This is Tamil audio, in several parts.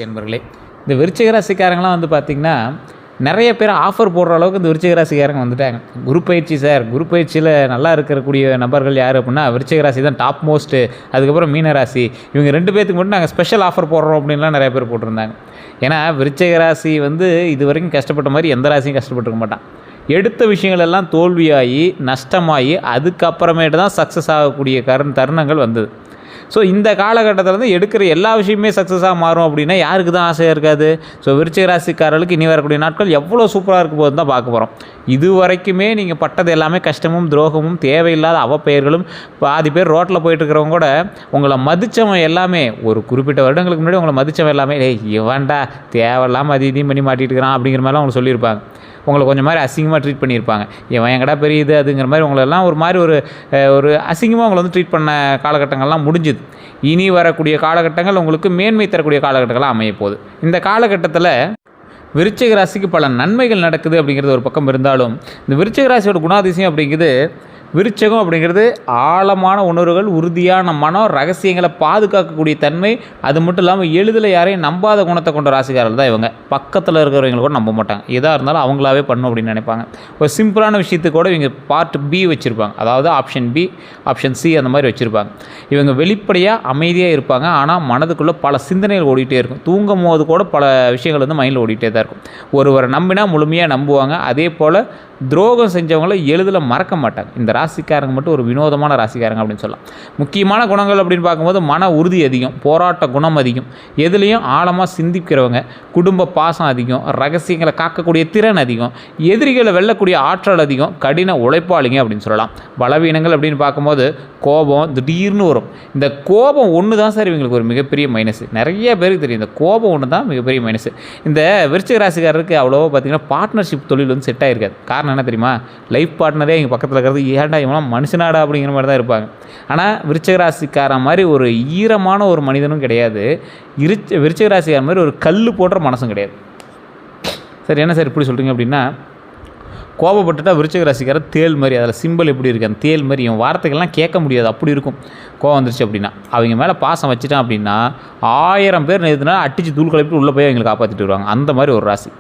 என்பர்களே, இந்த விருச்சிக ராசிக்காரங்களாம் வந்து பார்த்திங்கன்னா, நிறைய பேர் ஆஃபர் போடுற அளவுக்கு இந்த விருச்சிக ராசிக்காரங்க வந்துட்டாங்க. குரு பயிற்சி சார், குரு பயிற்சியில் நல்லா இருக்கக்கூடிய நபர்கள் யார் அப்படின்னா விருச்சிக ராசி தான் டாப் மோஸ்ட்டு. அதுக்கப்புறம் மீன ராசி. இவங்க 2 பேத்துக்கு மட்டும் நாங்கள் ஸ்பெஷல் ஆஃபர் போடுறோம் அப்படின்லாம் நிறைய பேர் போட்டிருந்தாங்க. ஏன்னா விருச்சிக ராசி வந்து இது வரைக்கும் கஷ்டப்பட்ட மாதிரி எந்த ராசியும் கஷ்டப்பட்டுருக்க மாட்டான். எடுத்த விஷயங்கள் எல்லாம் தோல்வியாகி நஷ்டமாகி அதுக்கப்புறமேட்டு தான் சக்ஸஸ் ஆகக்கூடிய தருணங்கள் வந்தது. ஸோ இந்த காலகட்டத்தில் வந்து எடுக்கிற எல்லா விஷயமே சக்ஸஸாக மாறும் அப்படின்னா யாருக்கு தான் ஆசையாக இருக்காது? ஸோ விருச்சிக ராசிக்காரர்களுக்கு இனி வரக்கூடிய நாட்கள் எவ்வளோ சூப்பராக இருக்கும் போது தான் பார்க்க போகிறோம். இது வரைக்குமே நீங்கள் பட்டது எல்லாமே கஷ்டமும் துரோகமும் தேவையில்லாத அவப்பெயர்களும். பாதி பேர் ரோட்டில் போயிட்டுருக்கிறவங்க கூட உங்களை மதித்தவன் எல்லாமே ஒரு குறிப்பிட்ட வருடங்களுக்கு முன்னாடி உங்களை மதித்தவன் எல்லாமே இவன்டா தேவையில்லாமல் இதையும் பண்ணி மாட்டிகிட்டு இருக்கிறான் அப்படிங்கிற மாதிரிலாம் அவங்க சொல்லியிருப்பாங்க. உங்களை கொஞ்சம் மாதிரி அசிங்கமாக ட்ரீட் பண்ணியிருப்பாங்க. இவன் எங்கடா பெரிய இது அதுங்கிற மாதிரி உங்களெல்லாம் ஒரு மாதிரி ஒரு அசிங்கமாக உங்களை வந்து ட்ரீட் பண்ண காலகட்டங்கள்லாம் முடிஞ்சுது. இனி வரக்கூடிய காலகட்டங்கள் உங்களுக்கு மேன்மை தரக்கூடிய காலகட்டங்களாக அமைய போகுது. இந்த காலகட்டத்தில் விருச்சிக ராசிக்கு பல நன்மைகள் நடக்குது அப்படிங்கிறது ஒரு பக்கம் இருந்தாலும், இந்த விருச்சிக ராசியோட குணாதிசயம் அப்படிங்கிறது, விருச்சகம் அப்படிங்கிறது ஆழமான உணர்வுகள், உறுதியான மனம், ரகசியங்களை பாதுகாக்கக்கூடிய தன்மை. அது மட்டும் இல்லாமல் எளிதில் யாரையும் நம்பாத குணத்தை கொண்ட ராசிக்காரர்கள் தான் இவங்க. பக்கத்தில் இருக்கிறவங்க கூட நம்ப மாட்டாங்க. எதாக இருந்தாலும் அவங்களாவே பண்ணும் அப்படின்னு நினைப்பாங்க. ஒரு சிம்பிளான விஷயத்துக்கு கூட இவங்க பார்ட் பி வச்சுருப்பாங்க. அதாவது ஆப்ஷன் பி, ஆப்ஷன் சி அந்த மாதிரி வச்சுருப்பாங்க. இவங்க வெளிப்படையாக அமைதியாக இருப்பாங்க. ஆனால் மனதுக்குள்ளே பல சிந்தனைகள் ஓடிட்டே இருக்கும். தூங்கும் போது கூட பல விஷயங்கள் வந்து மைண்டில் ஓடிட்டே தான் இருக்கும். ஒருவரை நம்பினா முழுமையாக நம்புவாங்க. அதே போல் துரோகம் செஞ்சவங்கள எளிதில் மறக்க மாட்டாங்க. இந்த ராசிக்காரங்க மட்டும் ஒரு வினோதமான ராசிக்காரங்க அப்படின்னு சொல்லலாம். முக்கியமான குணங்கள் அப்படின்னு பார்க்கும்போது மன உறுதி அதிகம், போராட்ட குணம் அதிகம், எதுலேயும் ஆழமாக சிந்திக்கிறவங்க, குடும்ப பாசம் அதிகம், ரகசியங்களை காக்கக்கூடிய திறன் அதிகம், எதிரிகளை வெல்லக்கூடிய ஆற்றல் அதிகம், கடின உழைப்பாளிங்க அப்படின்னு சொல்லலாம். பலவீனங்கள் அப்படின்னு பார்க்கும்போது கோபம் திடீர்னு வரும். இந்த கோபம் ஒன்று தான் சார் இவங்களுக்கு ஒரு மிகப்பெரிய மைனஸ். நிறைய பேருக்கு தெரியும் இந்த கோபம் ஒன்று தான் மிகப்பெரிய மைனஸ். இந்த விருச்சிக ராசிக்காரருக்கு அவ்வளோவா பார்த்திங்கன்னா பார்ட்னர்ஷிப் தொழில் வந்து செட் ஆகிருக்காது. காரணம் என்ன தெரியுமா? லைஃப் பார்ட்னரே எங்கள் பக்கத்தில் இருக்கிறது ஏன்டா இவனா மனுஷனாடா அப்படிங்கிற மாதிரி தான் இருப்பாங்க. ஆனால் விருச்சிக ராசிக்காரன் மாதிரி ஒரு ஈரமான ஒரு மனிதனும் கிடையாது. விருச்சிக ராசிக்கார மாதிரி ஒரு கல் போடுற மனசும் கிடையாது. சரி, என்ன சார் இப்படி சொல்கிறீங்க அப்படின்னா, கோபப்பட்டுட்டா விருச்சிக ராசிக்கார தேல் மாதிரி, அதில் சிம்பிள் எப்படி இருக்குது அந்த தேல் மாதிரி, இவன் வார்த்தைகள்லாம் கேட்க முடியாது அப்படி இருக்கும். கோவம் வந்துருச்சு அப்படின்னா அவங்க மேலே பாசம் வச்சுட்டான் அப்படின்னா 1000 பேர் நேற்றுனா அடித்து தூள் கலப்பிட்டு உள்ளே போய் அவங்களை காப்பாற்றிட்டு வருவாங்க. அந்த மாதிரி ஒரு ராசி.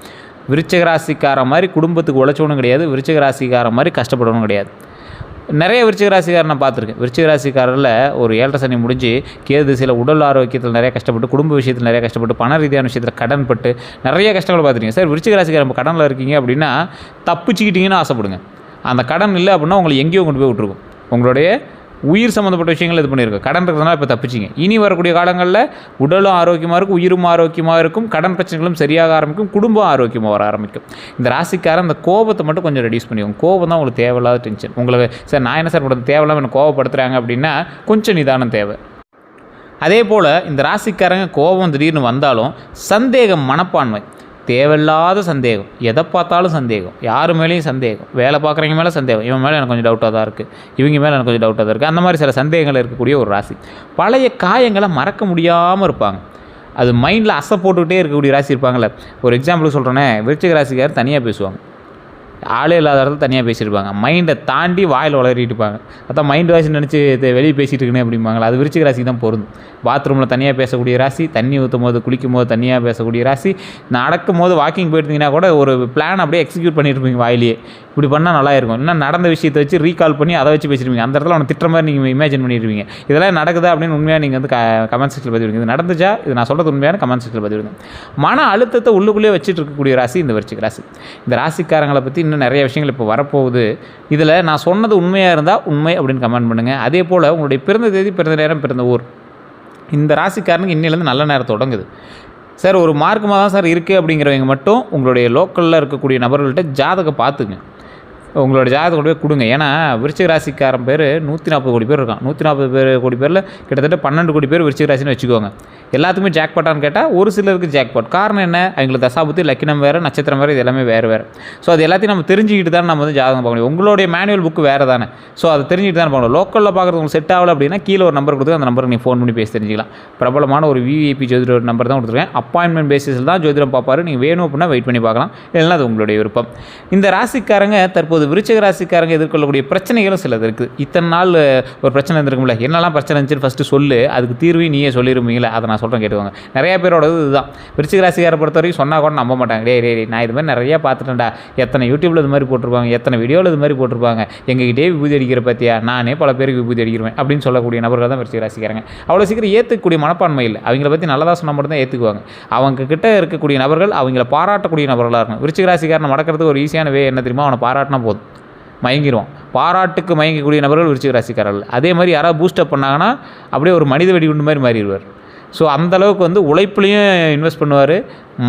விருச்சிக ராசிக்கார மாதிரி குடும்பத்துக்கு உழைச்சவனும் கிடையாது, விருச்சிக ராசிக்கார மாதிரி கஷ்டப்படணும் கிடையாது. நிறைய விருச்சிக ராசிக்காரர் நான் பார்த்துருக்கேன். விருச்சிக ராசிக்காரில் ஒரு 7.5 சனி முடிஞ்சு கேது திசையில் உடல் ஆரோக்கியத்தில் நிறைய கஷ்டப்பட்டு, குடும்ப விஷயத்தில் நிறைய கஷ்டப்பட்டு, பண ரீதியான விஷயத்தில் கடன் பட்டு நிறைய கஷ்டங்கள் பார்த்துருக்கீங்க. சார் விருச்சிக ராசிக்காரர் நம்ம கடனில் இருக்கீங்க அப்படின்னா தப்பிச்சுக்கிட்டீங்கன்னு ஆசைப்படுங்க. அந்த கடன் இல்லை அப்படின்னா உங்களை எங்கேயோ கொண்டு போய் விட்டுருக்கும். உங்களுடைய உயிர் சம்மந்தப்பட்ட விஷயங்கள் இது பண்ணியிருக்கோம். கடன் இருக்கிறதுனால இப்போ தப்பிச்சிங்க. இனி வரக்கூடிய காலங்களில் உடலும் ஆரோக்கியமாக இருக்கும், உயிரும் ஆரோக்கியமாக இருக்கும், கடன் பிரச்சனைகளும் சரியாக ஆரம்பிக்கும், குடும்பம் ஆரோக்கியமாக வர ஆரம்பிக்கும். இந்த ராசிக்காரன் அந்த கோபத்தை மட்டும் கொஞ்சம் ரெடியூஸ் பண்ணிக்கோங்க. கோபம் தான் உங்களுக்கு தேவையில்லாத டென்ஷன். உங்களுக்கு சார் நான் என்ன சார் பண்ணுறது, தேவையில்லாமல் எனக்கு கோபப்படுத்துகிறாங்க அப்படின்னா கொஞ்சம் நிதானம் தேவை. அதே போல் இந்த ராசிக்காரங்க கோபம் திடீர்னு வந்தாலும் சந்தேகம் மனப்பான்மை, தேவையில்லாத சந்தேகம், எதை பார்த்தாலும் சந்தேகம், யார் மேலேயும் சந்தேகம், வேலை பார்க்குறவங்க மேலே சந்தேகம், இவன் மேலே எனக்கு கொஞ்சம் டவுட்டாக தான் இருக்குது, இவங்க மேலே எனக்கு கொஞ்சம் டவுட்டாக தான் இருக்குது, அந்த மாதிரி சில சந்தேகங்கள் இருக்கக்கூடிய ஒரு ராசி. பழைய காயங்களை மறக்க முடியாமல் இருப்பாங்க. அது மைண்டில் அசை போட்டுக்கிட்டே இருக்கக்கூடிய ராசி இருப்பாங்கள்ல. ஒரு எக்ஸாம்பிளுக்கு சொல்கிறேன்னே, விருச்சிக ராசிக்காரர் தனியாக பேசுவாங்க, ஆளே இல்லாத இடத்துல தனியாக பேசியிருப்பாங்க, மைண்டை தாண்டி வாயில் வளரிட்டு இருப்பாங்க. அதான் மைண்ட் வாய்ஸ் நினச்சி வெளியே பேசிகிட்டு இருக்கேன்னு அப்படிம்பாங்களா, அது விருச்சிக ராசிக்கு தான் பொருந்தும். பாத்ரூமில் தனியாக பேசக்கூடிய ராசி, தண்ணி ஊற்றும் போது குளிக்கும் போது தனியாக பேசக்கூடிய ராசி, நடக்கும் போது வாக்கிங் போயிருந்தீங்கன்னா கூட ஒரு பிளான் அப்படியே எக்ஸிக்யூட் பண்ணிட்டு இருப்பீங்க வாயிலேயே, இப்படி பண்ணால் நல்லா இருக்கும். இன்னும் நடந்த விஷயத்தை வச்சு ரீகால் பண்ணி அதை வச்சு பேசிடுவீங்க. அந்த இடத்துல அவனை திட்டுற மாதிரி நீங்கள் இமேஜின் பண்ணிடுவீங்க. இதெல்லாம் நடக்குதா அப்படின்னு உண்மையாக நீங்கள் வந்து கமெண்ட் செக்ஷனில் பதிவிடுங்க. இது நடந்துச்சா, இது நான் சொல்கிறது உண்மையான கமெண்ட் செக்ஷனில் பதிவிடுங்க. மன அழுத்தத்தை உள்ளுக்குள்ளேயே வச்சுட்டு இருக்கக்கூடிய ராசி இந்த விருச்சிக ராசி. இந்த ராசிக்காரங்களை பற்றி இன்னும் நிறைய விஷயங்கள் இப்போ வரப்போகுது. இதில் நான் சொன்னது உண்மையாக இருந்தால் உண்மை அப்படின்னு கமெண்ட் பண்ணுங்கள். அதே போல் உங்களுடைய பிறந்த தேதி, பிறந்த நேரம், பிறந்த ஊர். இந்த ராசிக்காரனுக்கு இன்னிலேருந்து நல்ல நேரம் தொடங்குது. சார் ஒரு மார்க்கமாக தான் சார் இருக்குது அப்படிங்கிறவங்க மட்டும் உங்களுடைய லோக்கலில் இருக்கக்கூடிய நபர்கள்ட்ட ஜாதகம் பார்த்துங்க. உங்களோட ஜாதகத்தை கொண்டு போய் கொடுங்க. ஏன்னா விருச்சிக ராசிக்காரன் பேர் 140 கோடி பேர் இருக்கான். 140 கோடி பேரில் கிட்டத்தட்ட 12 கோடி பேர் விருச்சிக ராசின்னு வச்சுக்கோங்க. எல்லாத்துக்குமே ஜாக்பாட்டான்னு கேட்டால் ஒரு சிலருக்கு ஜாக்பாட். காரணம் என்ன? அவங்களுக்கு தசாபுத்தி, லக்கினம் வேறு, நட்சத்திரம் வேறு, இது எல்லாமே வேறு. ஸோ அது எல்லாத்தையும் நம்ம தெரிஞ்சுக்கிட்டு தான் நம்ம வந்து ஜாதகம் பார்க்க முடியும். உங்களுடைய மேனுவல் புக்கு வேறு தானே. ஸோ அதை தெரிஞ்சுக்கிட்டு தான் பார்க்கணும். லோக்கலில் பார்க்குறது உங்களுக்கு செட் ஆகலை அப்படின்னா கீழே ஒரு நம்பர் கொடுத்து அந்த நம்பருக்கு நீ ஃபோன் பண்ணி பேசி தெரிஞ்சிக்கலாம். பிரபலமான ஒரு விஐபி ஜோதிடர் நம்பர் தான் கொடுத்துருக்கேன். அப்பாயின்மெண்ட் பேசிஸில் தான் ஜோதிடம் பார்ப்பார். நீங்கள் வேணும் அப்படின்னா வெயிட் பண்ணி பார்க்கலாம், இல்லைன்னா அது உங்களுடைய விருப்பம். இந்த ராசிக்காரங்க தற்போது பார்க்கும்போது விருச்சிக ராசிக்காரங்க எதிர்கொள்ளக்கூடிய பிரச்சனைகளும் சிலது இருக்குது. இத்தனை நாள் ஒரு பிரச்சனை இருந்திருக்கும்ல, என்னெல்லாம் பிரச்சனை இருந்துச்சுன்னு ஃபஸ்ட்டு சொல்லு, அதுக்கு தீர்வையும் நீயே சொல்லிடுவீங்களே, அதை நான் சொல்கிறேன் கேட்டுவாங்க. நிறையா பேரோட இதுதான். விருச்சிக ராசிக்காரை பொறுத்த வரைக்கும் சொன்னால் கூட நம்ப மாட்டாங்க. டே நான் இது மாதிரி நிறையா பார்த்துட்டேன்டா, எத்தனை யூடியூப்பில் இது மாதிரி போட்டிருப்பாங்க, எத்தனை வீடியோவில் இது மாதிரி போட்டிருப்பாங்க, எங்ககிட்டே விபூதி அடிக்கிற பற்றியா, நானே பல பேருக்கு விபூதி அடிக்கிறேன் அப்படின்னு சொல்லக்கூடிய நபர்கள் தான் விருச்சிக ராசிக்காரங்க. அவ்வளோ சீக்கிரம் ஏற்றுக்கக்கூடிய மனப்பான்மை இல்லை. அவங்கள பற்றி நல்லதாக சொன்னால் மட்டும் தான் ஏற்றுக்குவாங்க. அவங்க கிட்ட இருக்கக்கூடிய நபர்கள் அவங்கள பாராட்டக்கூடிய நபர்களாக இருக்கணும். விருச்சிக ராசிக்காரனை மடக்கிறதுக்கு ஒரு ஈஸியான வே என்ன தெரியுமா? அவனை பாராட்டினா போதும், மயங்கிடுவான். பாராட்டுக்கு மயங்கக்கூடிய நபர்கள் விருச்சிக ராசிக்காரர்கள். அதே மாதிரி யாராவது பூஸ்டப் பண்ணாங்கன்னா அப்படியே ஒரு மனித வெடிகுண்டு மாதிரி மாறிடுவார். ஸோ அந்தளவுக்கு வந்து உழைப்புலையும் இன்வெஸ்ட் பண்ணுவார்,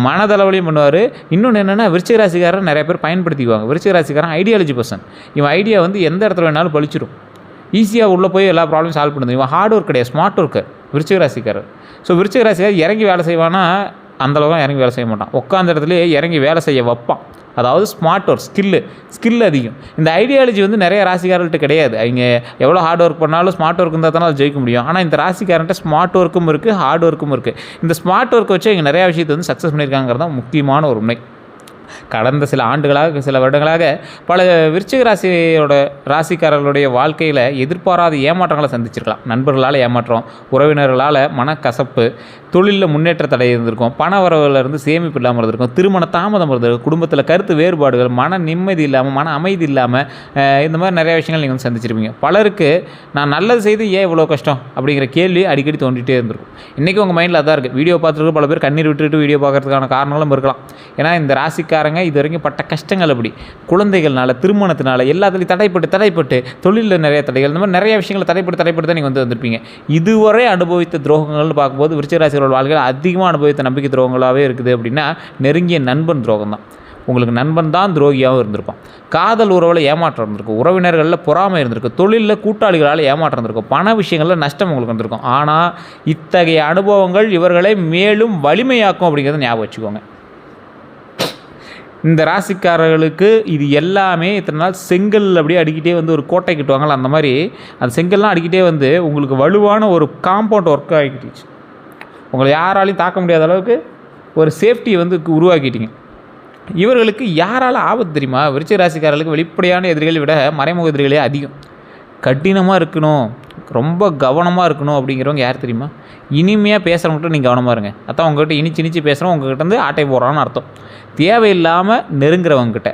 மனதளவுலையும் பண்ணுவார். இன்னொன்று என்னென்னா, விருச்சிக ராசிக்காரர் நிறைய பேர் பயன்படுத்திக்குவாங்க. விருச்சிக ராசிக்காரன் ஐடியாலஜி பர்சன். இவன் ஐடியா வந்து எந்த இடத்துல வேணாலும் பழிச்சிடும், ஈஸியாக உள்ளே போய் எல்லா ப்ராப்ளம் சால்வ் பண்ணுது. இவன் ஹார்ட் ஒர்க் கிடையாது, ஸ்மார்ட் ஒர்க்கர் விருச்சிக ராசிக்காரர். ஸோ விருச்சிக ராசிக்காரர் இறங்கி வேலை செய்வானா? அந்தளவுக்கு இறங்கி வேலை செய்ய மாட்டான். உட்காந்த இடத்துலேயே இறங்கி வேலை செய்ய வைப்பான். அதாவது ஸ்மார்ட் ஒர்க், ஸ்கில் அதிகம். இந்த ஐடியாலஜி வந்து நிறைய ராசிக்காரர்கிட்ட கிடையாது. அவங்க எவ்வளோ ஹார்ட் ஒர்க் பண்ணாலும் ஸ்மார்ட் ஒர்க் இருந்தால் தானே அது ஜெயிக்க முடியும். ஆனால் இந்த ராசிக்காரன்ட்ட ஸ்மார்ட் ஒர்க்கும் இருக்குது, ஹார்ட் ஒர்க்கும் இருக்குது. இந்த ஸ்மார்ட் ஒர்க்கை வச்சு இங்கே நிறையா விஷயத்தை வந்து சக்ஸஸ் பண்ணியிருக்காங்கிறது தான் முக்கியமான ஒரு உண்மை. கடந்த சில ஆண்டுகளாக, சில வருடங்களாக பல விருச்சிக ராசிக்காரர்களுடைய வாழ்க்கையில் எதிர்பாராத ஏமாற்றங்களை சந்திச்சிருக்கலாம். நண்பர்களால் ஏமாற்றம், உறவினர்களால் மனக்கசப்பு, தொழிலில் முன்னேற்ற தடை இருந்திருக்கும், பண வரவுலேருந்து சேமிப்பு இல்லாமல் இருந்திருக்கும், திருமண தாமதம் இருந்திருக்கும், குடும்பத்தில் கருத்து வேறுபாடுகள், மன நிம்மதி இல்லாமல், மன அமைதி இல்லாமல், இந்த மாதிரி நிறையா விஷயங்கள் நீங்கள் வந்து சந்திச்சிருப்பீங்க. பலருக்கு நான் நல்லது செய்து ஏன் இவ்வளோ கஷ்டம் அப்படிங்கிற கேள்வி அடிக்கடி தோண்டிகிட்டே இருந்திருக்கும். இன்றைக்கி உங்கள் மைண்டில் அதான் இருக்குது. வீடியோ பார்த்துட்டு பல பேர் கண்ணீர் விட்டுட்டு வீடியோ பார்க்குறதுக்கான காரணங்களும் இருக்கலாம். ஏன்னா இந்த ராசிக்காரங்க இது வரைக்கும் பட்ட கஷ்டங்கள் அப்படி, குழந்தைகள்னால, திருமணத்தினால, எல்லாத்துலேயும் தடைப்பட்டு தொழிலில் நிறைய தடைகள், இந்த மாதிரி நிறைய விஷயங்களை தடைப்பட்டு தான் நீங்கள் வந்து வந்திருப்பீங்க. இதுவரை அனுபவித்த துரோகங்கள்னு பார்க்கும்போது விருச்சிக ராசிகளோட வாழ்க்கையில் அதிகமாக அனுபவித்த நம்பிக்கை துரோகங்களாகவே இருக்குது. அப்படின்னா நெருங்கிய நண்பன் துரோகம் தான். உங்களுக்கு நண்பன் தான் துரோகியாகவும் இருந்திருப்பான். காதல் உறவில் ஏமாற்றம் இருந்திருக்கும், உறவினர்களில் பொறாமை இருந்திருக்கும், தொழிலில் கூட்டாளிகளால் ஏமாற்றம் இருந்திருக்கும், பண விஷயங்களில் நஷ்டம் உங்களுக்கு இருந்திருக்கும். ஆனால் இத்தகைய அனுபவங்கள் இவர்களை மேலும் வலிமையாக்கும் அப்படிங்கிறத ஞாபகம் வச்சுக்கோங்க. இந்த ராசிக்காரர்களுக்கு இது எல்லாமே இத்தனை நாள் செங்கல் அப்படியே அடிக்கிட்டே வந்து ஒரு கோட்டை கட்டுவாங்கள்ல, அந்த மாதிரி அந்த செங்கல்லாம் அடிக்கிட்டே வந்து உங்களுக்கு வலுவான ஒரு காம்பவுண்ட் ஒர்க் ஆகிக்கிட்டுச்சு. உங்களை யாராலையும் தாக்க முடியாத அளவுக்கு ஒரு சேஃப்டியை வந்து உருவாக்கிட்டீங்க. இவர்களுக்கு யாரால் ஆபத்து தெரியுமா? விருச்சிக ராசிக்காரர்களுக்கு வெளிப்படையான எதிரிகளை விட மறைமுக எதிரிகளே அதிகம். கடினமாக இருக்கணும், ரொம்ப கவனமாக இருக்கணும் அப்படிங்கிறவங்க யார் தெரியுமா? இனிமையாக பேசுகிறவங்ககிட்ட நீங்கள் கவனமாக இருங்க. அதான் உங்கள்கிட்ட இனிச்சு பேசுகிறோம், உங்கள்கிட்ட வந்து ஆட்டை போடுறான்னு அர்த்தம். தேவையில்லாமல் நெருங்குறவங்ககிட்ட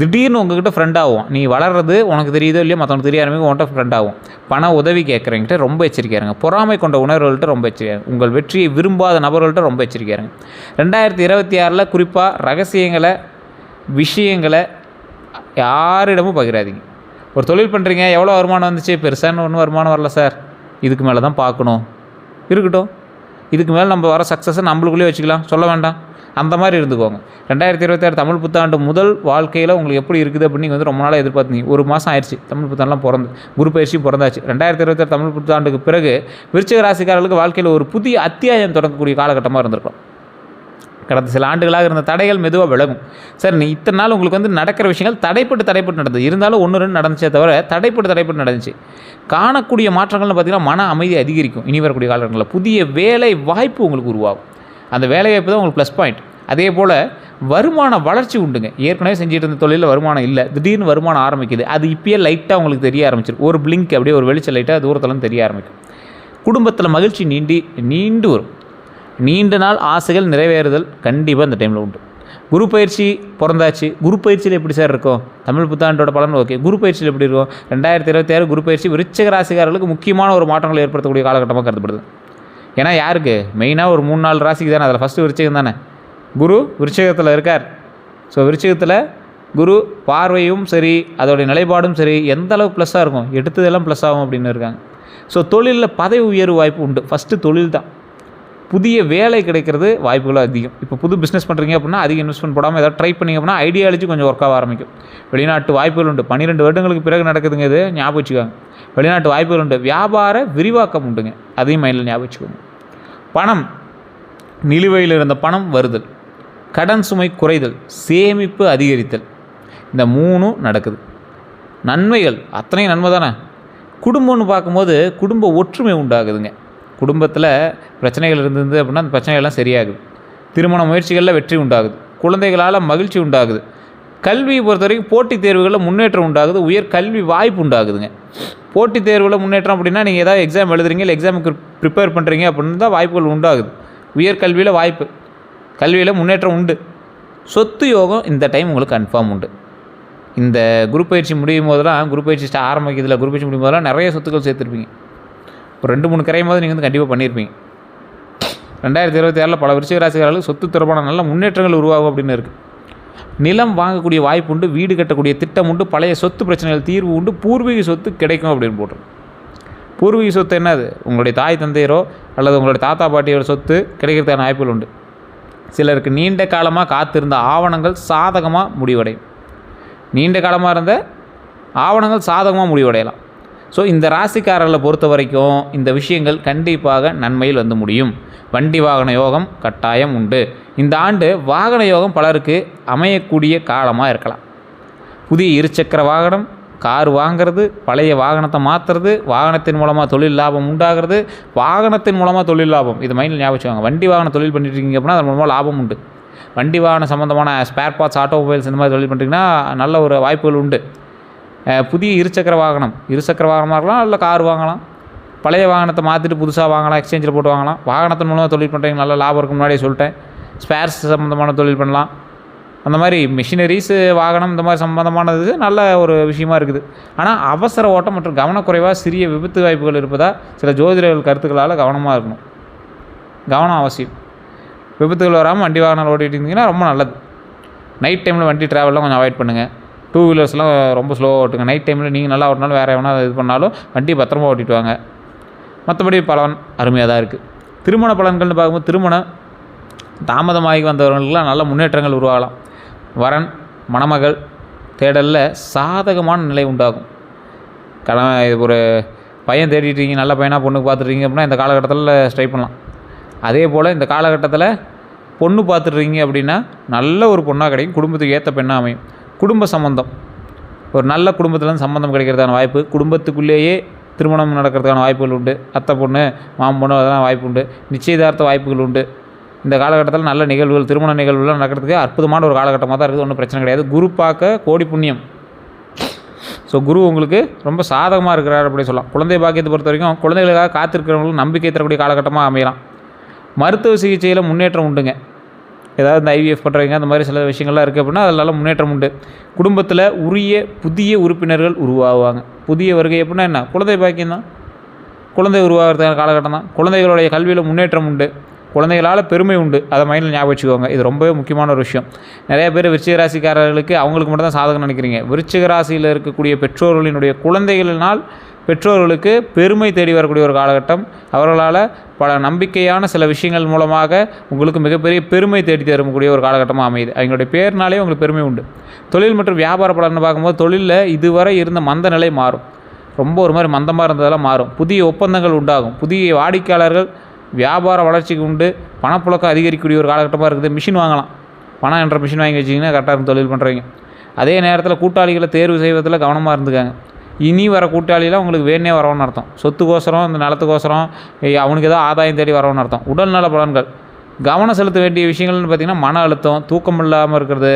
திடீர்னு உங்கள்கிட்ட ஃப்ரெண்ட் ஆகும். நீ வளர்றது உனக்கு தெரியுதோ இல்லையோ, மற்றவங்களுக்கு தெரிய ஆரம்பிக்கும், உன்கிட்ட ஃப்ரெண்ட் ஆகும். பண உதவி கேட்குறவங்ககிட்ட ரொம்ப எச்சரிக்கையாருங்க. பொறாமை கொண்ட உணர்வுகள்கிட்ட ரொம்ப எச்சரிக்கையாருங்க. உங்கள் வெற்றியை விரும்பாத நபர்கள்ட்ட ரொம்ப எச்சரிக்கையாருங்க. 2026 குறிப்பாக ரகசியங்களை, விஷயங்களை யாரிடமும் பகிராதீங்க. ஒரு தொழில் பண்ணுறீங்க, எவ்வளோ வருமானம் வந்துச்சு? பெருசான ஒன்றும் வருமானம் வரல சார், இதுக்கு மேலே தான் பார்க்கணும். இருக்கட்டும், இதுக்கு மேலே நம்ம வர சக்ஸஸை நம்மளுக்குள்ளேயே வச்சுக்கலாம், சொல்ல வேண்டாம், அந்த மாதிரி இருந்துக்கோங்க. 2026 தமிழ் புத்தாண்டு முதல் வாழ்க்கையில் உங்களுக்கு எப்படி இருக்குது அப்படின்னு நீங்கள் வந்து ரொம்ப நாளாக எதிர்பார்த்தீங்க. ஒரு மாதம் ஆயிடுச்சு தமிழ் புத்தாண்டுலாம் பிறந்து, குரு பயிற்சியும் பிறந்தாச்சு. 2026 தமிழ் புத்தாண்டுக்கு பிறகு விருச்சிக ராசிக்காரர்களுக்கு வாழ்க்கையில் ஒரு புதிய அத்தியாயம் தொடங்கக்கூடிய காலகட்டமாக இருந்திருக்கும். கடந்த சில ஆண்டுகளாக இருந்த தடைகள் மெதுவாக விலகும். சார், நீ இத்தனை நாள் உங்களுக்கு வந்து நடக்கிற விஷயங்கள் தடைப்பட்டு நடந்தது, இருந்தாலும் 1-2 நடந்துச்சே தவிர தடைப்பட்டு நடந்துச்சு. காணக்கூடிய மாற்றங்கள்னு பார்த்திங்கன்னா மன அமைதி அதிகரிக்கும். இனி வரக்கூடிய காலகட்டங்களில் புதிய வேலை வாய்ப்பு உங்களுக்கு உருவாகும். அந்த வேலை வாய்ப்பு தான் உங்களுக்கு ப்ளஸ் பாயிண்ட். அதே போல் வருமான வளர்ச்சி உண்டுங்க. ஏற்கனவே செஞ்சுட்டு இருந்த தொழிலில் வருமானம் இல்லை, திடீர்னு வருமானம் ஆரம்பிக்குது. அது இப்போயே லைட்டாக உங்களுக்கு தெரிய ஆரம்பிச்சிடும். ஒரு பிளிங்க் அப்படியே ஒரு வெளிச்சம் லைட்டாக தூரத்துலேருந்து தெரிய ஆரம்பிக்கும். குடும்பத்தில் மகிழ்ச்சி நீண்டு வரும். நீண்ட நாள் ஆசைகள் நிறைவேறுதல் கண்டிப்பாக இந்த டைமில் உண்டு. குரு பயிற்சி பிறந்தாச்சு. குரு பயிற்சியில் எப்படி சார் இருக்கும்? தமிழ் புத்தாண்டோட பலன் ஓகே, குரு பயிற்சியில் எப்படி இருக்கும்? 2026 குரு பயிற்சி விருச்சிக ராசிக்காரர்களுக்கு முக்கியமான ஒரு மாற்றங்களை ஏற்படுத்தக்கூடிய காலகட்டமாக கருதப்படுது. ஏன்னா யாருக்கு மெயினாக ஒரு 3-4 ராசிக்கு தானே. அதில் ஃபஸ்ட்டு விருச்சிகம் தானே. குரு விருச்சிகத்தில் இருக்கார். ஸோ விருச்சிகத்தில் குரு பார்வையும் சரி, அதோடைய நிலைப்பாடும் சரி, எந்த அளவுக்கு ப்ளஸ்ஸாக இருக்கும், எடுத்ததெல்லாம் ப்ளஸ் ஆகும் அப்படின்னு இருக்காங்க. ஸோ தொழிலில் பதவி உயர்வு வாய்ப்பு உண்டு. ஃபஸ்ட்டு தொழில் தான். புதிய வேலை கிடைக்கிறது வாய்ப்புகளும் அதிகம். இப்போ புது பிஸ்னஸ் பண்ணுறீங்க அப்படின்னா அதிக இன்வெஸ்ட்மெண்ட் போடாமல் ஏதாவது ட்ரை பண்ணிங்க அப்படின்னா ஐடியாலஜி கொஞ்சம் ஒர்க் ஆக ஆரம்பிக்கும். வெளிநாட்டு வாய்ப்புகள் உண்டு. 12 வருடங்களுக்கு பிறகு நடக்குதுங்க. இது ஞாபகம் வச்சுக்கோங்க. வெளிநாட்டு வாய்ப்புகள் உண்டு. வியாபார விரிவாக்கம் உண்டுங்க, அதையும் மைண்டில் ஞாபகம் வச்சுக்கோங்க. பணம், நிலுவையில் இருந்த பணம் வருதல், கடன் சுமை குறைதல், சேமிப்பு அதிகரித்தல், இந்த 3 நடக்குது. நன்மைகள் அத்தனையும் நன்மை தானே. குடும்பம்னு பார்க்கும்போது குடும்ப ஒற்றுமை உண்டாகுதுங்க. குடும்பத்தில் பிரச்சனைகள் இருந்தது அப்படின்னா அந்த பிரச்சனைகள்லாம் சரியாகுது. திருமண முயற்சிகளில் வெற்றி உண்டாகுது. குழந்தைகளால் மகிழ்ச்சி உண்டாகுது. கல்வியை பொறுத்த வரைக்கும் போட்டித் தேர்வுகளில் முன்னேற்றம் உண்டாகுது, உயர் கல்வி வாய்ப்பு உண்டாகுதுங்க. போட்டித் தேர்வில் முன்னேற்றம் அப்படின்னா நீங்கள் ஏதாவது எக்ஸாம் எழுதுறீங்க, இல்லை எக்ஸாமுக்கு ப்ரிப்பேர் பண்ணுறீங்க அப்படின்னு தான் வாய்ப்புகள் உண்டாகுது. உயர் கல்வியில் வாய்ப்பு, கல்வியில் முன்னேற்றம் உண்டு. சொத்து யோகம் இந்த டைம் உங்களுக்கு கன்ஃபார்ம் உண்டு. இந்த குரு பயிற்சி முடியும் போதெல்லாம், குரு பயிற்சி ஆரம்பிக்கிறதுல குரு பயிற்சி முடியும் போதெல்லாம் நிறைய சொத்துக்கள் சேர்த்துருப்பீங்க. ஒரு 2-3 கரையும் போது நீங்கள் வந்து கண்டிப்பாக பண்ணியிருப்பீங்க. 2026 பல விருச்சிக ராசிக்காரர்களுக்கு சொத்து தொடர்பான நல்ல முன்னேற்றங்கள் உருவாகும் அப்படின்னு இருக்குது. நிலம் வாங்கக்கூடிய வாய்ப்பு உண்டு, வீடு கட்டக்கூடிய திட்டம் உண்டு, பழைய சொத்து பிரச்சனைகள் தீர்வு உண்டு, பூர்வீக சொத்து கிடைக்கும் அப்படின்னு போட்டிருக்கு. பூர்வீக சொத்து என்னது? உங்களுடைய தாய் தந்தையரோ அல்லது உங்களுடைய தாத்தா பாட்டியோட சொத்து கிடைக்கிறதுக்கான வாய்ப்புகள் உண்டு. சிலருக்கு நீண்ட காலமாக காத்திருந்த ஆவணங்கள் சாதகமாக முடிவடையும். நீண்ட காலமாக இருந்த ஆவணங்கள் சாதகமாக முடிவடையலாம். ஸோ இந்த ராசிக்காரர்களை பொறுத்த வரைக்கும் இந்த விஷயங்கள் கண்டிப்பாக நன்மையில் வந்து முடியும். வண்டி வாகன யோகம் கட்டாயம் உண்டு. இந்த ஆண்டு வாகன யோகம் பலருக்கு அமையக்கூடிய காலமாக இருக்கலாம். புதிய இருசக்கர வாகனம், கார் வாங்கிறது, பழைய வாகனத்தை மாற்றுறது, வாகனத்தின் மூலமாக தொழில் லாபம் உண்டாகிறது, வாகனத்தின் மூலமாக தொழில் லாபம். இது மைண்டில் ஞாபகம் வச்சுக்கோங்க. வண்டி வாகன தொழில் பண்ணிட்டுருக்கீங்க அப்படின்னா அதன் மூலமாக லாபம் உண்டு. வண்டி வாகன சம்மந்தமான ஸ்பேர் பார்ட்ஸ், ஆட்டோமொபைல்ஸ் இந்த மாதிரி தொழில் பண்ணுறீங்கன்னா நல்ல ஒரு வாய்ப்புகள் உண்டு. புதிய இருசக்கர வாகனமாக இருக்கலாம், இல்லை கார் வாங்கலாம். பழைய வாகனத்தை மாற்றிட்டு புதுசாக வாங்கலாம், எக்ஸ்சேஞ்சில் போட்டு வாங்கலாம். வாகனத்தின் மூலமாக தொழில் பண்ணுறீங்க, நல்ல லாபம் இருக்கும். முன்னாடியே சொல்லிட்டேன். ஸ்பேர்ஸ் சம்மந்தமான தொழில் பண்ணலாம். அந்த மாதிரி மிஷினரிஸு, வாகனம் இந்த மாதிரி சம்மந்தமானது நல்ல ஒரு விஷயமா இருக்குது. ஆனால் அவசர ஓட்டம் மற்றும் கவனக்குறைவாக சிறிய விபத்து வாய்ப்புகள் இருப்பதாக சில ஜோதிடர்கள் கருத்துக்களால் கவனமாக இருக்கணும். கவனம் அவசியம். விபத்துகள் வராமல் வண்டி வாகனம் ஓட்டிகிட்டு இருந்தீங்கன்னா ரொம்ப நல்லது. நைட் டைமில் வண்டி ட்ராவல்லாம் கொஞ்சம் அவாய்ட் பண்ணுங்கள். 2 வீலர்ஸ்லாம் ரொம்ப ஸ்லோவாக ஓட்டுங்க. நைட் டைமில் நீங்கள் நல்லா ஓட்டினாலும் வேறு எவனா இது பண்ணாலும் வண்டி பத்திரமா ஓட்டிட்டு வாங்க. மற்றபடி பலன் அருமையாக தான் இருக்குது. திருமண பலன்கள்னு பார்க்கும்போது திருமணம் தாமதமாகி வந்தவர்களுக்கெல்லாம் நல்ல முன்னேற்றங்கள் உருவாகலாம். வரன் மணமகள் தேடலில் சாதகமான நிலை உண்டாகும். ஒரு பையன் தேடிட்டுருக்கீங்க, நல்ல பையனாக பொண்ணுக்கு பார்த்துட்ருக்கீங்க அப்படின்னா இந்த காலகட்டத்தில் ஸ்ட்ரை பண்ணலாம். அதே போல் இந்த காலகட்டத்தில் பொண்ணு பார்த்துட்ருக்கீங்க அப்படின்னா நல்ல ஒரு பொண்ணாக கிடைக்கும், குடும்பத்துக்கு ஏற்ற பெண்ணாக அமையும். குடும்ப சம்பந்தம், ஒரு நல்ல குடும்பத்துலேருந்து சம்பந்தம் கிடைக்கிறதுக்கான வாய்ப்பு, குடும்பத்துக்குள்ளேயே திருமணம் நடக்கிறதுக்கான வாய்ப்புகள் உண்டு. அத்தை பொண்ணு, மாமன் பொண்ணு அதெல்லாம் வாய்ப்பு உண்டு. நிச்சயதார்த்த வாய்ப்புகள் உண்டு. இந்த காலகட்டத்தில் நல்ல நிகழ்வுகள், திருமண நிகழ்வுகள் நடக்கிறதுக்கு அற்புதமான ஒரு காலகட்டமாக தான் இருக்குது. ஒன்றும் பிரச்சனை கிடையாது. குரு பார்க்க கோடி புண்ணியம். ஸோ குரு உங்களுக்கு ரொம்ப சாதகமாக இருக்கிறார் அப்படி சொல்லலாம். குழந்தை பாக்கியத்தை பொறுத்த வரைக்கும் குழந்தைகளுக்காக காத்திருக்கிறவங்களுக்கு நம்பிக்கை தரக்கூடிய காலகட்டமாக அமையலாம். மருத்துவ சிகிச்சையில் முன்னேற்றம் உண்டுங்க. ஏதாவது இந்த ஐவிஎஃப் பண்ணுறவங்க அந்த மாதிரி சில விஷயங்கள்லாம் இருக்குது அப்படின்னா அதெல்லாம் முன்னேற்றம் உண்டு. குடும்பத்தில் உரிய புதிய உறுப்பினர்கள் உருவாகுவாங்க. புதிய வருகை எப்படின்னா என்ன? குழந்தை பாக்கியம் தான். குழந்தை உருவாகிறதுக்கான காலகட்டம் தான். குழந்தைகளுடைய கல்வியில் முன்னேற்றம் உண்டு. குழந்தைகளால் பெருமை உண்டு. அதை மைண்டில் ஞாபகம் வச்சுக்கோங்க. இது ரொம்பவே முக்கியமான ஒரு விஷயம். நிறைய பேர் விருச்சிக ராசிக்காரர்களுக்கு அவங்களுக்கு மட்டும் தான் சாதகம் நினைக்கிறீங்க. விருச்சிக ராசியில் இருக்கக்கூடிய பெற்றோர்களினுடைய குழந்தைகளினால் பெற்றோர்களுக்கு பெருமை தேடி வரக்கூடிய ஒரு காலகட்டம். அவர்களால் பல நம்பிக்கையான சில விஷயங்கள் மூலமாக உங்களுக்கு மிகப்பெரிய பெருமை தேடி தரக்கூடிய ஒரு காலகட்டமாக அமையுது. அவங்களுடைய பேர்னாலே உங்களுக்கு பெருமை உண்டு. தொழில் மற்றும் வியாபார பலன்னு பார்க்கும்போது தொழிலில் இதுவரை இருந்த மந்த நிலை மாறும். ரொம்ப ஒரு மாதிரி மந்தமாக இருந்ததெல்லாம் மாறும். புதிய ஒப்பந்தங்கள் உண்டாகும். புதிய வாடிக்கையாளர்கள், வியாபார வளர்ச்சிக்கு உண்டு. பணப்புழக்கம் அதிகரிக்கக்கூடிய ஒரு காலகட்டமாக இருக்குது. மிஷின் வாங்கலாம். பணம் என்ற மிஷின் வாங்கி வச்சிங்கன்னா கரெக்டாக இருக்கும் தொழில் பண்ணுறவங்க. அதே நேரத்தில் கூட்டாளிகளை தேர்வு செய்வதில் கவனமாக இருந்துக்காங்க. இனி வர கூட்டாளிலாம் உங்களுக்கு வேணே வரணும்னு அர்த்தம். சொத்துக்கோசரம், இந்த நிலத்துக்கோசரம் அவனுக்கு ஏதோ ஆதாயம் தேடி வரணும்னு அர்த்தம். உடல்நல பலன்கள், கவனம் செலுத்த வேண்டிய விஷயங்கள்னு பார்த்திங்கன்னா மன அழுத்தம், தூக்கம் இல்லாமல் இருக்கிறது,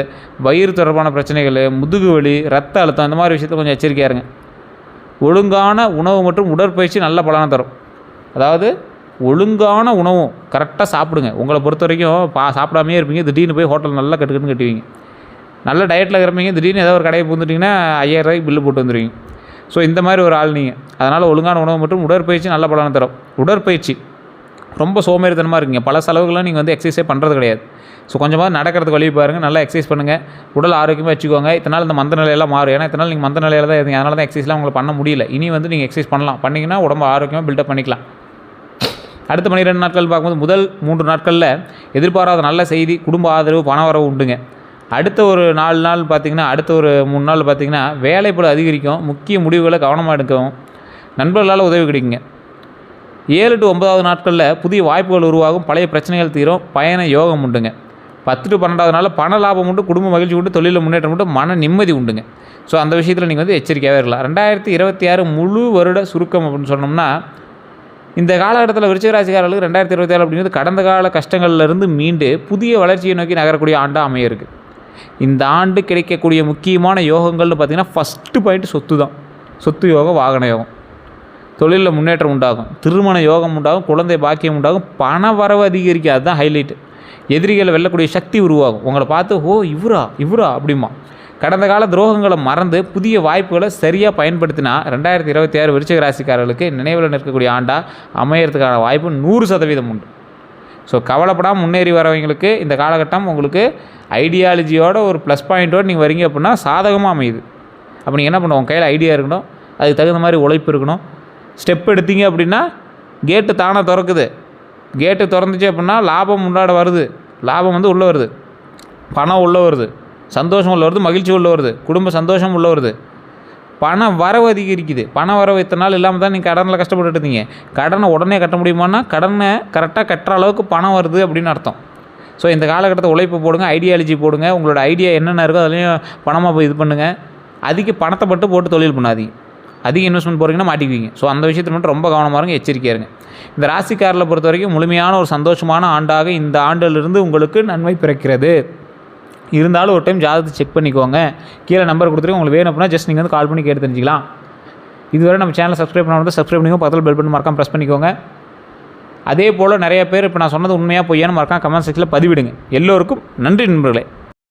வயிறு தொடர்பான பிரச்சனைகள், முதுகு வலி, ரத்த அழுத்தம், இந்த மாதிரி விஷயத்தில் கொஞ்சம் எச்சரிக்கையாக இருங்க. ஒழுங்கான உணவு மற்றும் உடற்பயிற்சி நல்ல பலனை தரும். அதாவது ஒழுங்கான உணவும் கரெக்டாக சாப்பிடுங்க. உங்களை பொறுத்த வரைக்கும் சாப்பிடாமே இருப்பீங்க, திடீர்னு போய் ஹோட்டல் நல்லா கட்டுக்கன்னு கட்டுவீங்க. நல்ல டயட்டில் இருப்பீங்க, திடீர்னு ஏதோ ஒரு கடையை பூந்துட்டிங்கன்னா 5000 ரூபாய்க்கு பில்லு போட்டு வந்துடுவீங்க. ஸோ இந்த மாதிரி ஒரு ஆள் நீங்கள். அதனால் ஒழுங்கான உணவு மற்றும் உடற்பயிற்சி நல்ல பலனை தரும். உடற்பயிற்சி ரொம்ப சோம்பேறித்தனமாக இருக்கீங்க. பல செலவுகள்லாம் நீங்கள் வந்து எக்ஸசைஸே பண்ணுறது கிடையாது. ஸோ கொஞ்சமாக நடக்கிறதுக்கு வழி பாருங்கள், நல்லா எக்ஸசைஸ் பண்ணுங்கள், உடல் ஆரோக்கியமாக வச்சுக்கோங்க. இத்தனால் இந்த மந்த நிலையெல்லாம் மாறும். ஏன்னா இத்தனால் நீங்கள் மந்த நிலையில் தான் இருந்தீங்க. அதனால தான் எக்ஸசைஸ்லாம் உங்களுக்கு பண்ண முடியல. இனி வந்து நீங்கள் எக்ஸசைஸ் பண்ணலாம். பண்ணிங்கன்னா உடம்பு ஆரோக்கியமாக பில்டப் பண்ணிக்கலாம். அடுத்த 12 நாட்கள் பார்க்கும்போது முதல் 3 நாட்களில் எதிர்பாராத நல்ல செய்தி, குடும்ப ஆதரவு, பண வரவு உண்டுங்க. அடுத்த ஒரு 4 நாள் பார்த்திங்கன்னா, அடுத்த ஒரு 3 நாள் பார்த்திங்கன்னா வேலைப்பளு அதிகரிக்கும். முக்கிய முடிவுகளை கவனமாக எடுக்கவும் நண்பர்களால் உதவி கிடைக்குங்க. 7 to 9வது நாட்களில் புதிய வாய்ப்புகள் உருவாகும். பழைய பிரச்சனைகள் தீரும். பயண யோகம் உண்டுங்க. 10 to 12வது நாளில் பண லாபம் உண்டு, குடும்ப மகிழ்ச்சி உண்டு, தொழிலில் முன்னேற்றம் உண்டு, மன நிம்மதி உண்டுங்க. ஸோ அந்த விஷயத்தில் நீங்கள் வந்து எச்சரிக்கையாகவே இருக்கலாம். 2026 முழு வருட சுருக்கம் அப்படின்னு சொன்னோம்னா, இந்த காலகட்டத்தில் விருச்சிக ராசிக்காரர்களுக்கு 2027 அப்படிங்கிறது கடந்த கால கஷ்டங்கள்லேருந்து மீண்டு புதிய வளர்ச்சியை நோக்கி நகரக்கூடிய ஆண்டாக அமைய இருக்குது. இந்த ஆண்டு கிடைக்கக்கூடிய முக்கியமான யோகங்கள்னு பார்த்திங்கன்னா ஃபஸ்ட்டு பாயிண்ட் சொத்து தான். சொத்து யோகம், வாகன யோகம், தொழிலில் முன்னேற்றம் உண்டாகும், திருமண யோகம் உண்டாகும், குழந்தை பாக்கியம் உண்டாகும், பண வரவு அதிகரிக்கும். அதுதான் ஹைலைட்டு. எதிரிகளை வெல்லக்கூடிய சக்தி உருவாகும். உங்களை பார்த்து ஓ இவரா அப்படிமா. கடந்த கால துரோகங்களை மறந்து புதிய வாய்ப்புகளை சரியாக பயன்படுத்தினா 2026 விருச்சிக ராசிக்காரர்களுக்கு நினைவில் நிற்கக்கூடிய ஆண்டாக அமையறதுக்கான வாய்ப்பு 100% உண்டு. ஸோ கவலைப்படாமல் முன்னேறி வரவங்களுக்கு இந்த காலகட்டம் உங்களுக்கு ஐடியாலஜியோட ஒரு ப்ளஸ் பாயிண்ட்டோடு நீங்கள் வரீங்க அப்படின்னா சாதகமாக அமையுது. அப்போ நீங்கள் என்ன பண்ணுவோம், கையில் ஐடியா இருக்கணும், அதுக்கு தகுந்த மாதிரி உழைப்பு இருக்கணும். ஸ்டெப் எடுத்தீங்க அப்படின்னா கேட்டு தானாக திறக்குது. கேட்டு திறந்துச்சு அப்படின்னா லாபம் முன்னாடி வருது, லாபம் வந்து உள்ளே வருது, பணம் உள்ளே வருது, சந்தோஷம் உள்ள வருது, மகிழ்ச்சி உள்ள வருது, குடும்ப சந்தோஷம் உள்ள வருது, பண வரவு அதிகரிக்குது. பண வரவு இத்தனை நாள் இல்லாமல் தான் நீங்கள் கடனில் கஷ்டப்பட்டு இருந்தீங்க. கடனை உடனே கட்ட முடியுமான்னா கடனை கரெக்டாக கட்டுற அளவுக்கு பணம் வருது அப்படின்னு அர்த்தம். ஸோ இந்த காலகட்டத்தை உழைப்பு போடுங்க, ஐடியாலஜி போடுங்க, உங்களோட ஐடியா என்னென்ன இருக்கோ அதுலேயும் பணமாக போய் இது பண்ணுங்கள். அதிக பணத்தை மட்டும் போட்டு தொழில் பண்ணாதீங்க. அதிக இன்வெஸ்ட்மெண்ட் போகிறீங்கன்னா மாட்டிக்குவீங்க. ஸோ அந்த விஷயத்தில் மட்டும் ரொம்ப கவனமாக இருங்க, எச்சரிக்கையாக இருங்க. இந்த ராசிக்காரில் பொறுத்த வரைக்கும் முழுமையான ஒரு சந்தோஷமான ஆண்டாக இந்த ஆண்டிலிருந்து உங்களுக்கு நன்மை பிறக்கிறது. இருந்தாலும் ஒரு டைம் ஜாதகத்தை செக் பண்ணிக்கோங்க. கீழே நம்பர் கொடுத்துருக்கோம். உங்களுக்கு வேணும் அப்படின்னா ஜஸ்ட் நீங்கள் வந்து கால் பண்ணி கேட்டு தெரிஞ்சிக்கலாம். இதுவரை நம்ம சேனலை சப்ஸ்கிரைப் பண்ணாமல் சப்ஸ்கிரைப் பண்ணிக்கோங்க, பக்கத்தில் பெல் பட்டன் மறக்காம ப்ரெஸ் பண்ணிக்கோங்க. அதே போல் நிறைய பேர் இப்போ நான் சொன்னது உண்மையாக பொய்யான்னு மறக்காம கமெண்ட் செக்ஷனில் பதிவிடுங்க. எல்லோருக்கும் நன்றி நண்பர்களே.